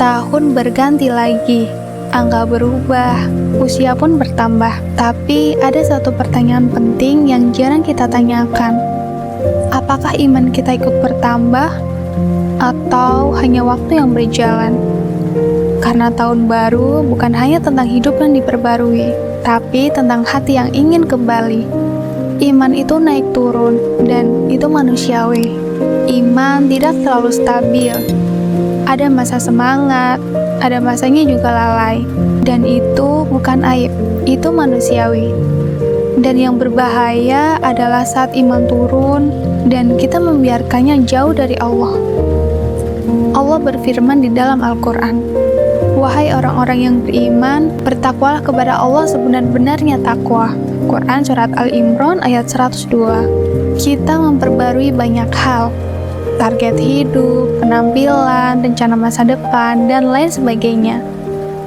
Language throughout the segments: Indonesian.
Tahun berganti lagi, angka berubah, usia pun bertambah. Tapi ada satu pertanyaan penting yang jarang kita tanyakan. Apakah iman kita ikut bertambah? Atau hanya waktu yang berjalan? Karena tahun baru bukan hanya tentang hidup yang diperbarui, tapi tentang hati yang ingin kembali. Iman itu naik turun, dan itu manusiawi. Iman tidak selalu stabil. Ada masa semangat, ada masanya juga lalai. Dan itu bukan aib, itu manusiawi. Dan yang berbahaya adalah saat iman turun dan kita membiarkannya jauh dari Allah. Allah berfirman di dalam Al-Quran, "Wahai orang-orang yang beriman, bertakwalah kepada Allah sebenar-benarnya takwa." Quran Surat Al-Imran ayat 102. Kita memperbarui banyak hal, target hidup, penampilan, rencana masa depan, dan lain sebagainya.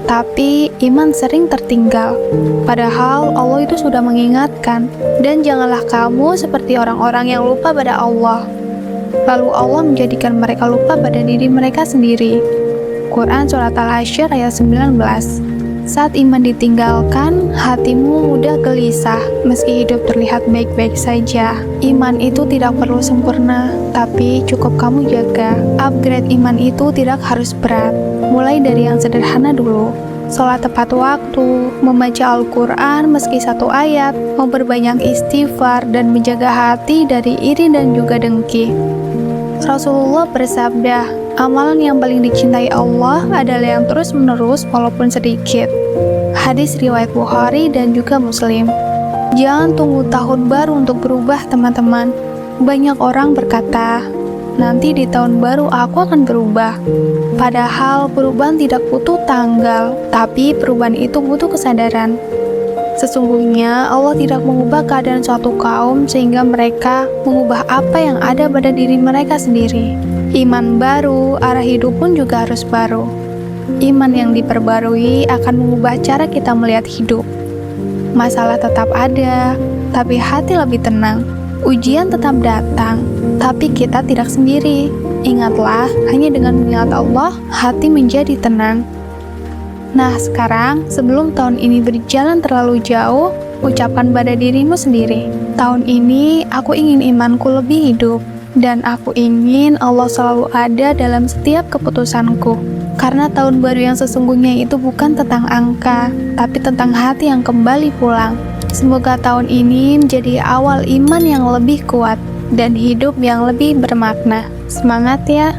Tapi iman sering tertinggal. Padahal Allah itu sudah mengingatkan, dan janganlah kamu seperti orang-orang yang lupa pada Allah. Lalu Allah menjadikan mereka lupa pada diri mereka sendiri. Quran Surat Al-Hasyr ayat 19. Saat iman ditinggalkan, hatimu mudah gelisah. Meski hidup terlihat baik-baik saja, iman itu tidak perlu sempurna, tapi cukup kamu jaga. Upgrade iman itu tidak harus berat. Mulai dari yang sederhana dulu. Sholat tepat waktu, membaca Al-Quran meski satu ayat, memperbanyak istighfar, dan menjaga hati dari iri dan juga dengki. Rasulullah bersabda, amalan yang paling dicintai Allah adalah yang terus-menerus walaupun sedikit. Hadis riwayat Bukhari dan juga Muslim. Jangan tunggu tahun baru untuk berubah, teman-teman. Banyak orang berkata, nanti di tahun baru aku akan berubah. Padahal perubahan tidak butuh tanggal, tapi perubahan itu butuh kesadaran. Sesungguhnya Allah tidak mengubah keadaan suatu kaum sehingga mereka mengubah apa yang ada pada diri mereka sendiri. Iman baru, arah hidup pun juga harus baru. Iman yang diperbarui akan mengubah cara kita melihat hidup. Masalah tetap ada, tapi hati lebih tenang. Ujian tetap datang, tapi kita tidak sendiri. Ingatlah, hanya dengan mengingat Allah, hati menjadi tenang. Nah sekarang, sebelum tahun ini berjalan terlalu jauh, ucapkan pada dirimu sendiri, tahun ini aku ingin imanku lebih hidup, dan aku ingin Allah selalu ada dalam setiap keputusanku. Karena tahun baru yang sesungguhnya itu bukan tentang angka, tapi tentang hati yang kembali pulang. Semoga tahun ini menjadi awal iman yang lebih kuat, dan hidup yang lebih bermakna. Semangat ya!